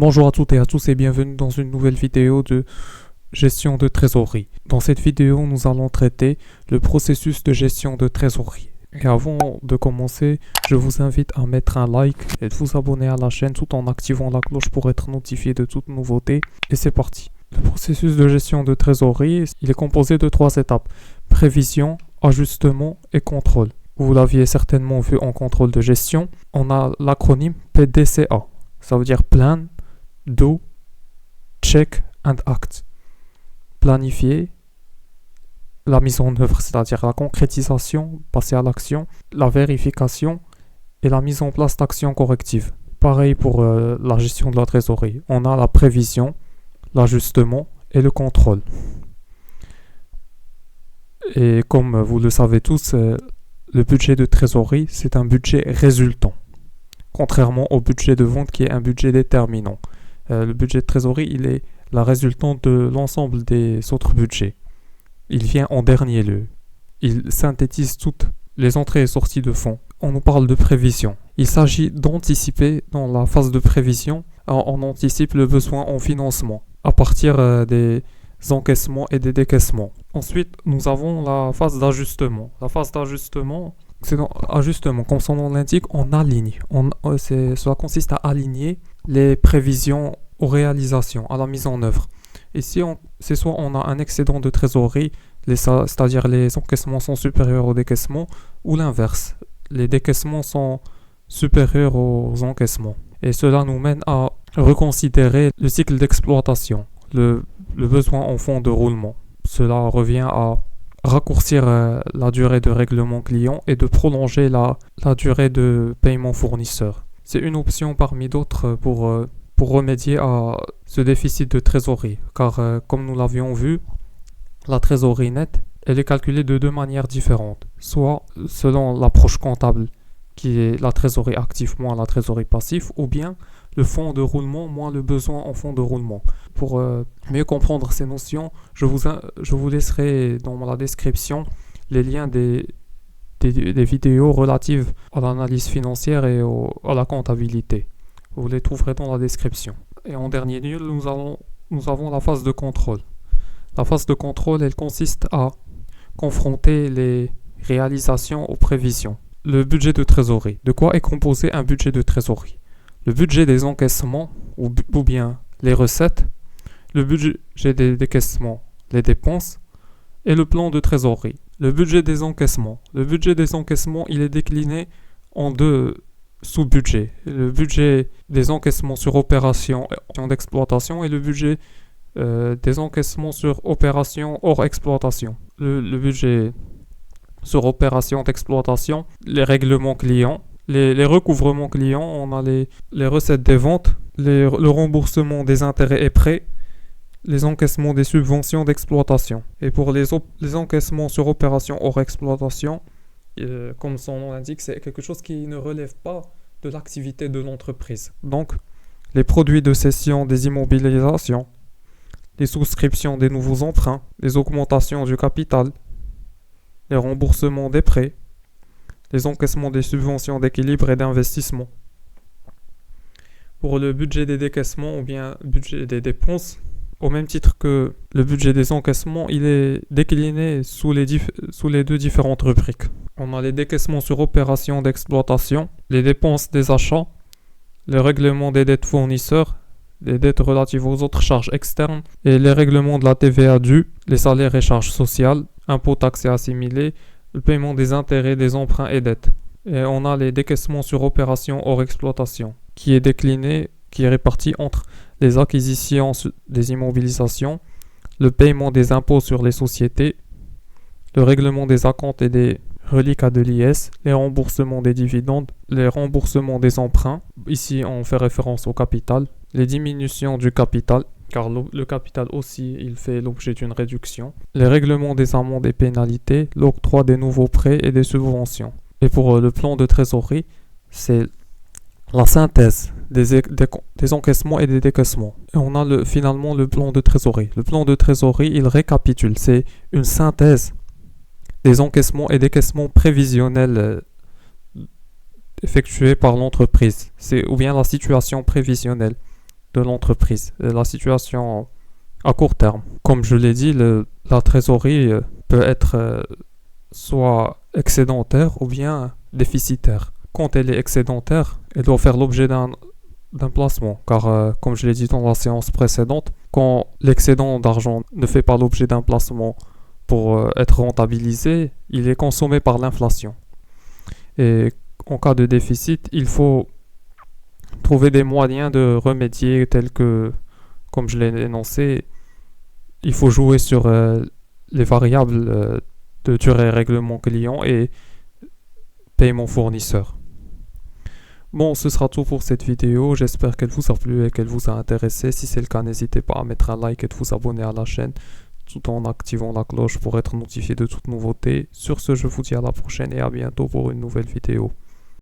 Bonjour à toutes et à tous et bienvenue dans une nouvelle vidéo de gestion de trésorerie. Dans cette vidéo, nous allons traiter le processus de gestion de trésorerie. Et avant de commencer, je vous invite à mettre un like et de vous abonner à la chaîne tout en activant la cloche pour être notifié de toute nouveauté. Et c'est parti. Le processus de gestion de trésorerie, il est composé de 3 étapes. Prévision, ajustement et contrôle. Vous l'aviez certainement vu en contrôle de gestion. On a l'acronyme PDCA. Ça veut dire Plan, Do, Check and Act. Planifier, la mise en œuvre, c'est-à-dire la concrétisation, passer à l'action, la vérification et la mise en place d'actions correctives. Pareil pour la gestion de la trésorerie. On a la prévision, l'ajustement et le contrôle. Et comme vous le savez tous, le budget de trésorerie, c'est un budget résultant. Contrairement au budget de vente qui est un budget déterminant. Le budget de trésorerie, il est la résultante de l'ensemble des autres budgets. Il vient en dernier lieu. Il synthétise toutes les entrées et sorties de fonds. On nous parle de prévision. Il s'agit d'anticiper dans la phase de prévision. On anticipe le besoin en financement à partir des encaissements et des décaissements. Ensuite, nous avons la phase d'ajustement. La phase d'ajustement, c'est ajustement, comme son nom l'indique, on aligne. Cela consiste à aligner les prévisions aux réalisations, à la mise en œuvre. Ici, c'est soit on a un excédent de trésorerie, c'est-à-dire les encaissements sont supérieurs aux décaissements, ou l'inverse, les décaissements sont supérieurs aux encaissements. Et cela nous mène à reconsidérer le cycle d'exploitation, le besoin en fonds de roulement. Cela revient à raccourcir la durée de règlement client et de prolonger la durée de paiement fournisseur. C'est une option parmi d'autres pour remédier à ce déficit de trésorerie, car comme nous l'avions vu, la trésorerie nette, elle est calculée de deux manières différentes, soit selon l'approche comptable qui est la trésorerie active moins la trésorerie passive, ou bien le fonds de roulement moins le besoin en fonds de roulement. Pour mieux comprendre ces notions, je vous laisserai dans la description les liens des vidéos relatives à l'analyse financière et à la comptabilité. Vous les trouverez dans la description. Et en dernier lieu, nous avons la phase de contrôle. La phase de contrôle, elle consiste à confronter les réalisations aux prévisions. Le budget de trésorerie. De quoi est composé un budget de trésorerie? Le budget des encaissements ou bien les recettes, le budget des décaissements, les dépenses et le plan de trésorerie. Le budget des encaissements. Le budget des encaissements, il est décliné en deux sous-budgets. Le budget des encaissements sur opération d'exploitation et le budget des encaissements sur opération hors exploitation. Le budget sur opération d'exploitation, les règlements clients, les recouvrements clients, on a les recettes des ventes, le remboursement des intérêts et prêts, les encaissements des subventions d'exploitation. Et pour les encaissements sur opération hors exploitation, comme son nom l'indique, c'est quelque chose qui ne relève pas de l'activité de l'entreprise. Donc, les produits de cession des immobilisations, les souscriptions des nouveaux emprunts, les augmentations du capital, les remboursements des prêts, les encaissements des subventions d'équilibre et d'investissement. Pour le budget des décaissements ou bien budget des dépenses, au même titre que le budget des encaissements, il est décliné sous les deux différentes rubriques. On a les décaissements sur opération d'exploitation, les dépenses des achats, le règlement des dettes fournisseurs, les dettes relatives aux autres charges externes et les règlements de la TVA due, les salaires et charges sociales, impôts, taxes et assimilés, le paiement des intérêts des emprunts et dettes. Et on a les décaissements sur opération hors exploitation, qui est décliné, qui est réparti entre les acquisitions des immobilisations, le paiement des impôts sur les sociétés, le règlement des acomptes et des reliquats de l'IS, les remboursements des dividendes, les remboursements des emprunts, ici on fait référence au capital, les diminutions du capital, car le capital aussi il fait l'objet d'une réduction, les règlements des amendes et pénalités, l'octroi des nouveaux prêts et des subventions. Et pour le plan de trésorerie, c'est la synthèse des encaissements et des décaissements. Et on a finalement le plan de trésorerie. Le plan de trésorerie, il récapitule, c'est une synthèse des encaissements et décaissements prévisionnels effectués par l'entreprise, ou bien la situation prévisionnelle de l'entreprise, la situation à court terme. Comme je l'ai dit, la trésorerie peut être soit excédentaire ou bien déficitaire. Quand elle est excédentaire, elle doit faire l'objet d'un placement, car comme je l'ai dit dans la séance précédente, quand l'excédent d'argent ne fait pas l'objet d'un placement pour être rentabilisé, il est consommé par l'inflation. Et en cas de déficit, il faut trouver des moyens de remédier tels que, comme je l'ai énoncé, il faut jouer sur les variables de durée règlement client et paiement fournisseur. Bon, ce sera tout pour cette vidéo. J'espère qu'elle vous a plu et qu'elle vous a intéressé. Si c'est le cas, n'hésitez pas à mettre un like et de vous abonner à la chaîne tout en activant la cloche pour être notifié de toute nouveauté. Sur ce, je vous dis à la prochaine et à bientôt pour une nouvelle vidéo.